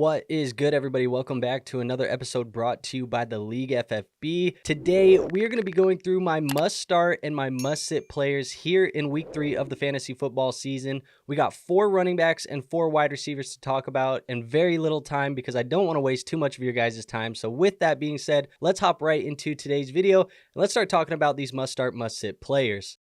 What is good, everybody? Welcome back to another episode brought to you by the League FFB. Today, we are going to be going through my must-start and my must-sit players here in Week 3 of the fantasy football season. We got 4 running backs and 4 wide receivers to talk about and very little time because I don't want to waste too much of your guys' time. So with that being said, let's hop right into today's video and let's start talking about these must-start, must-sit players.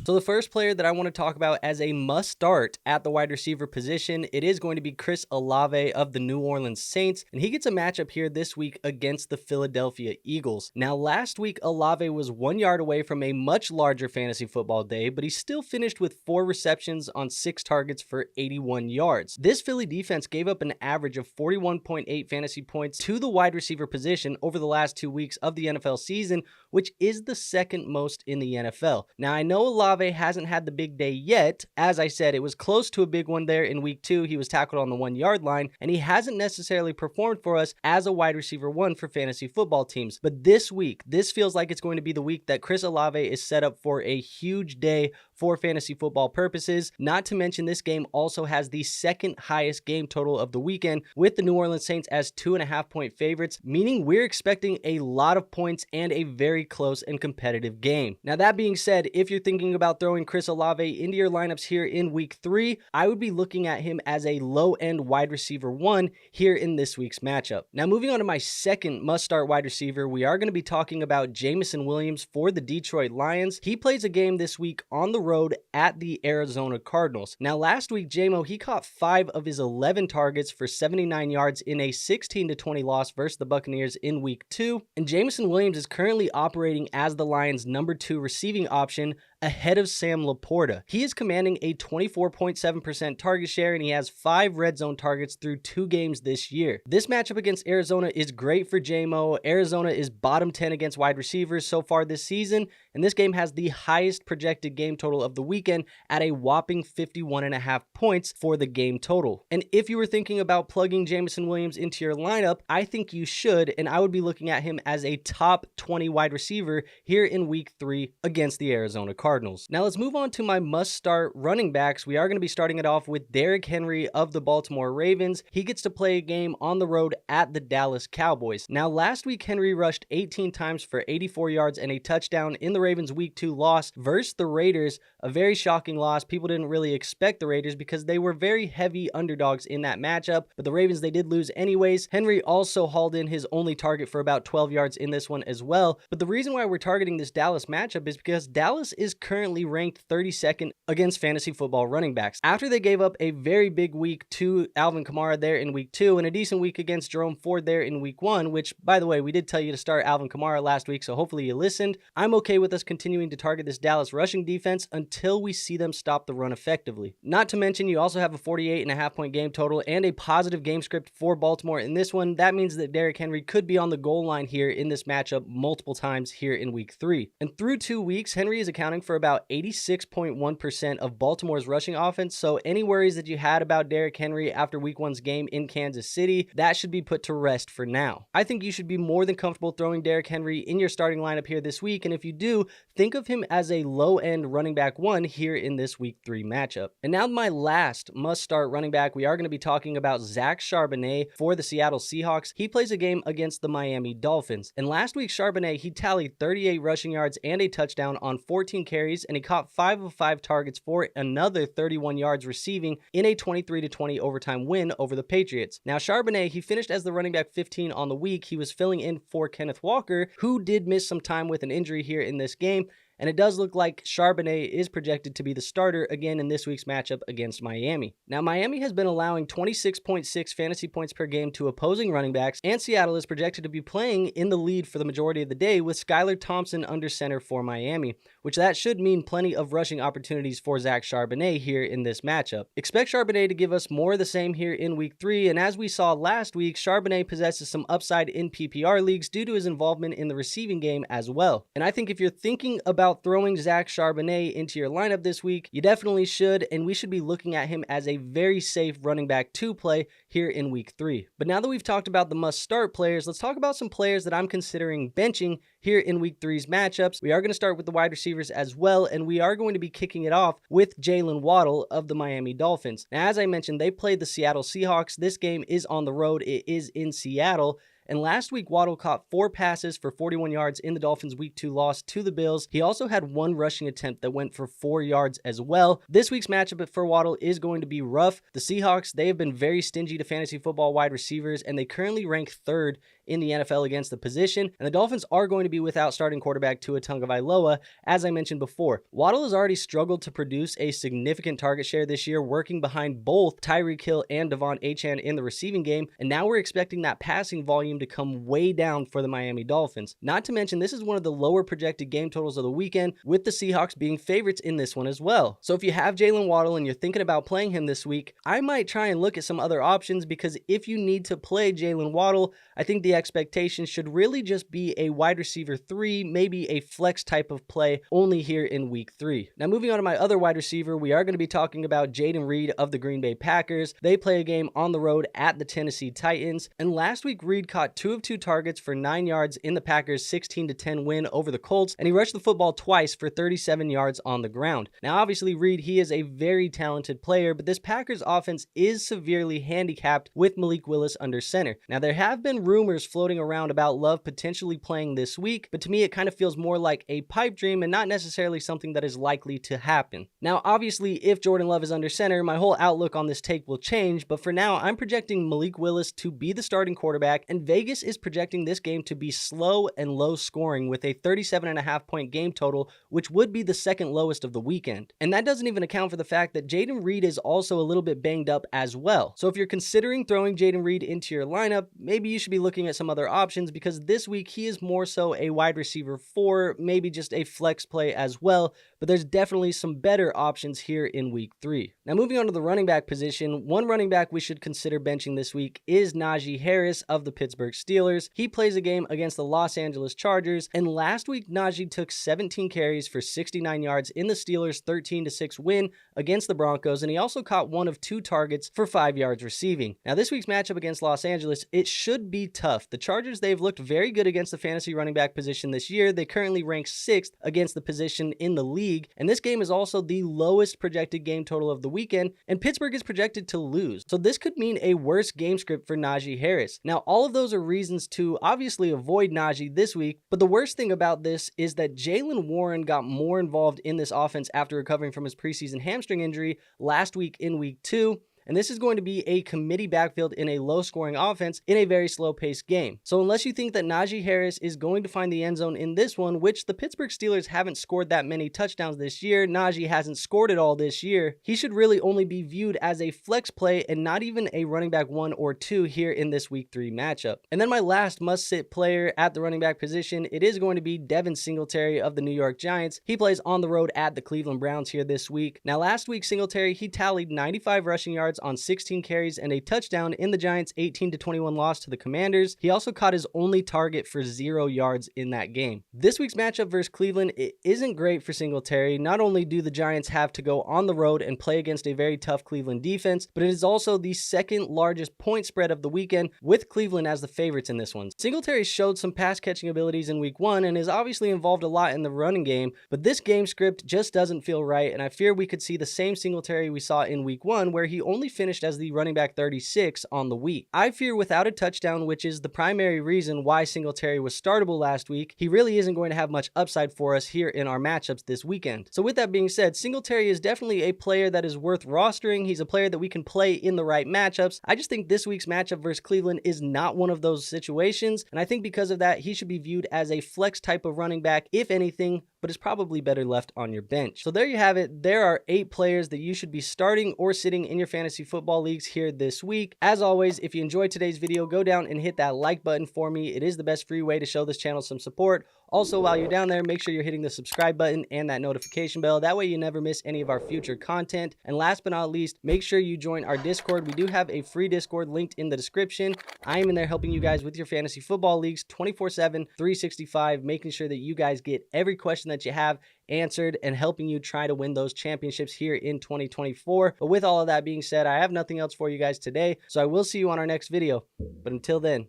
So the first player that I want to talk about as a must-start at the wide receiver position, it is going to be Chris Olave of the New Orleans Saints, and he gets a matchup here this week against the Philadelphia Eagles. Now, last week, Olave was 1 yard away from a much larger fantasy football day, but he still finished with 4 receptions on 6 targets for 81 yards. This Philly defense gave up an average of 41.8 fantasy points to the wide receiver position over the last 2 weeks of the NFL season, which is the second most in the NFL. Now, I know Olave hasn't had the big day yet. As I said, it was close to a big one there in week 2. He was tackled on the 1 yard line, and he hasn't necessarily performed for us as a wide receiver 1 for fantasy football teams. But this week, this feels like it's going to be the week that Chris Olave is set up for a huge day for fantasy football purposes. Not to mention, this game also has the second highest game total of the weekend, with the New Orleans Saints as 2.5-point favorites, meaning we're expecting a lot of points and a very close and competitive game. Now, that being said, if you're thinking about throwing Chris Olave into your lineups here in week 3, I would be looking at him as a low-end wide receiver 1 here in this week's matchup. Now, moving on to my second must-start wide receiver, we are going to be talking about Jameson Williams for the Detroit Lions. He plays a game this week on the road at the Arizona Cardinals. Now, last week, JMO, he caught 5 of his 11 targets for 79 yards in a 16-20 loss versus the Buccaneers in week 2. And Jameson Williams is currently operating as the Lions' number 2 receiving option ahead of Sam Laporta. He is commanding a 24.7% target share, and he has 5 red zone targets through 2 games this year. This matchup against Arizona is great for JMO. Arizona is bottom 10 against wide receivers so far this season, and this game has the highest projected game total of the weekend at a whopping 51.5 points for the game total. And if you were thinking about plugging Jameson Williams into your lineup, I think you should, and I would be looking at him as a top 20 wide receiver here in week 3 against the Arizona Cardinals. Now let's move on to my must-start running backs. We are going to be starting it off with Derrick Henry of the Baltimore Ravens. He gets to play a game on the road at the Dallas Cowboys. Now, last week, Henry rushed 18 times for 84 yards and a touchdown in the Ravens' week 2 loss versus the Raiders. A very shocking loss. People didn't really expect the Raiders because they were very heavy underdogs in that matchup, but the Ravens, they did lose anyways. Henry also hauled in his only target for about 12 yards in this one as well. But the reason why we're targeting this Dallas matchup is because Dallas is currently ranked 32nd against fantasy football running backs. After they gave up a very big week to Alvin Kamara there in week 2 and a decent week against Jerome Ford there in week 1, which, by the way, we did tell you to start Alvin Kamara last week, so hopefully you listened. I'm okay with us continuing to target this Dallas rushing defense until we see them stop the run effectively. Not to mention, you also have a 48.5-point game total and a positive game script for Baltimore in this one. That means that Derrick Henry could be on the goal line here in this matchup multiple times here in week 3. And through 2 weeks, Henry is accounting for about 86.1% of Baltimore's rushing offense, so any worries that you had about Derrick Henry after week 1's game in Kansas City, that should be put to rest for now. I think you should be more than comfortable throwing Derrick Henry in your starting lineup here this week, and if you do, think of him as a low-end running back 1 here in this week 3 matchup. And now my last must-start running back, we are going to be talking about Zach Charbonnet for the Seattle Seahawks. He plays a game against the Miami Dolphins, and last week Charbonnet, he tallied 38 rushing yards and a touchdown on 14 carries, and he caught 5 of 5 targets for another 31 yards receiving in a 23-20 overtime win over the Patriots. Now, Charbonnet, he finished as the running back 15 on the week. He was filling in for Kenneth Walker, who did miss some time with an injury here in this game. And it does look like Charbonnet is projected to be the starter again in this week's matchup against Miami. Now, Miami has been allowing 26.6 fantasy points per game to opposing running backs, and Seattle is projected to be playing in the lead for the majority of the day with Skylar Thompson under center for Miami, which that should mean plenty of rushing opportunities for Zach Charbonnet here in this matchup. Expect Charbonnet to give us more of the same here in week 3, and as we saw last week, Charbonnet possesses some upside in PPR leagues due to his involvement in the receiving game as well. And I think if you're thinking about about throwing Zach Charbonnet into your lineup this week, you definitely should, and we should be looking at him as a very safe running back to play here in week 3. But now that we've talked about the must-start players, let's talk about some players that I'm considering benching here in week 3's matchups. We are going to start with the wide receivers as well, and we are going to be kicking it off with Jaylen Waddle of the Miami Dolphins. Now, as I mentioned, they played the Seattle Seahawks. This game is on the road. It is in Seattle. And last week, Waddle caught 4 passes for 41 yards in the Dolphins' Week 2 loss to the Bills. He also had 1 rushing attempt that went for 4 yards as well. This week's matchup for Waddle is going to be rough. The Seahawks, they have been very stingy to fantasy football wide receivers, and they currently rank 3rd in the NFL against the position. And the Dolphins are going to be without starting quarterback Tua Tagovailoa, as I mentioned before. Waddle has already struggled to produce a significant target share this year, working behind both Tyreek Hill and Devon Achane in the receiving game. And now we're expecting that passing volume to come way down for the Miami Dolphins. Not to mention, this is one of the lower projected game totals of the weekend, with the Seahawks being favorites in this one as well. So if you have Jaylen Waddle and you're thinking about playing him this week, I might try and look at some other options, because if you need to play Jaylen Waddle, I think the expectation should really just be a wide receiver 3, maybe a flex type of play only here in week 3. Now moving on to my other wide receiver, we are going to be talking about Jayden Reed of the Green Bay Packers. They play a game on the road at the Tennessee Titans, and last week Reed caught 2 of 2 targets for 9 yards in the Packers' 16-10 win over the Colts, and he rushed the football twice for 37 yards on the ground. Now obviously Reed, he is a very talented player, but this Packers offense is severely handicapped with Malik Willis under center. Now there have been rumors floating around about Love potentially playing this week, but to me it kind of feels more like a pipe dream and not necessarily something that is likely to happen. Now obviously if Jordan Love is under center, my whole outlook on this take will change, but for now I'm projecting Malik Willis to be the starting quarterback, and Vegas is projecting this game to be slow and low scoring with a 37.5 point game total, which would be the second lowest of the weekend. And that doesn't even account for the fact that Jayden Reed is also a little bit banged up as well. So if you're considering throwing Jayden Reed into your lineup, maybe you should be looking at some other options, because this week he is more so a wide receiver 4, maybe just a flex play as well, but there's definitely some better options here in week 3. Now moving on to the running back position, one running back we should consider benching this week is Najee Harris of the Pittsburgh Steelers. He plays a game against the Los Angeles Chargers, and last week Najee took 17 carries for 69 yards in the Steelers' 13-6 win against the Broncos, and he also caught 1 of 2 targets for 5 yards receiving. Now this week's matchup against Los Angeles, it should be tough. The Chargers, they've looked very good against the fantasy running back position this year. They currently rank 6th against the position in the league, and this game is also the lowest projected game total of the weekend, and Pittsburgh is projected to lose. So this could mean a worse game script for Najee Harris. Now all of those are reasons to obviously avoid Najee this week, but the worst thing about this is that Jaylen Warren got more involved in this offense after recovering from his preseason hamstring injury last week in week 2. And this is going to be a committee backfield in a low-scoring offense in a very slow-paced game. So unless you think that Najee Harris is going to find the end zone in this one, which the Pittsburgh Steelers haven't scored that many touchdowns this year, Najee hasn't scored it all this year, he should really only be viewed as a flex play and not even a running back 1 or 2 here in this week 3 matchup. And then my last must-sit player at the running back position, it is going to be Devin Singletary of the New York Giants. He plays on the road at the Cleveland Browns here this week. Now last week, Singletary, he tallied 95 rushing yards on 16 carries and a touchdown in the Giants' 18-21 loss to the Commanders. He also caught his only target for 0 yards in that game. This week's matchup versus Cleveland, it isn't great for Singletary. Not only do the Giants have to go on the road and play against a very tough Cleveland defense, but it is also the second largest point spread of the weekend, with Cleveland as the favorites in this one. Singletary showed some pass catching abilities in week 1 and is obviously involved a lot in the running game, but this game script just doesn't feel right, and I fear we could see the same Singletary we saw in week 1, where he only finished as the running back 36 on the week. I fear without a touchdown, which is the primary reason why Singletary was startable last week, he really isn't going to have much upside for us here in our matchups this weekend. So with that being said, Singletary is definitely a player that is worth rostering. He's a player that we can play in the right matchups. I just think this week's matchup versus Cleveland is not one of those situations, and I think because of that, he should be viewed as a flex type of running back, if anything, but is probably better left on your bench. So there you have it. There are 8 players that you should be starting or sitting in your fantasy football leagues here this week. As always, if you enjoyed today's video, go down and hit that like button for me. It is the best free way to show this channel some support. Also, while you're down there, make sure you're hitting the subscribe button and that notification bell. That way you never miss any of our future content. And last but not least, make sure you join our Discord. We do have a free Discord linked in the description. I am in there helping you guys with your fantasy football leagues 24/7, 365, making sure that you guys get every question that you have answered and helping you try to win those championships here in 2024. But with all of that being said, I have nothing else for you guys today, so I will see you on our next video. But until then,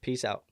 peace out.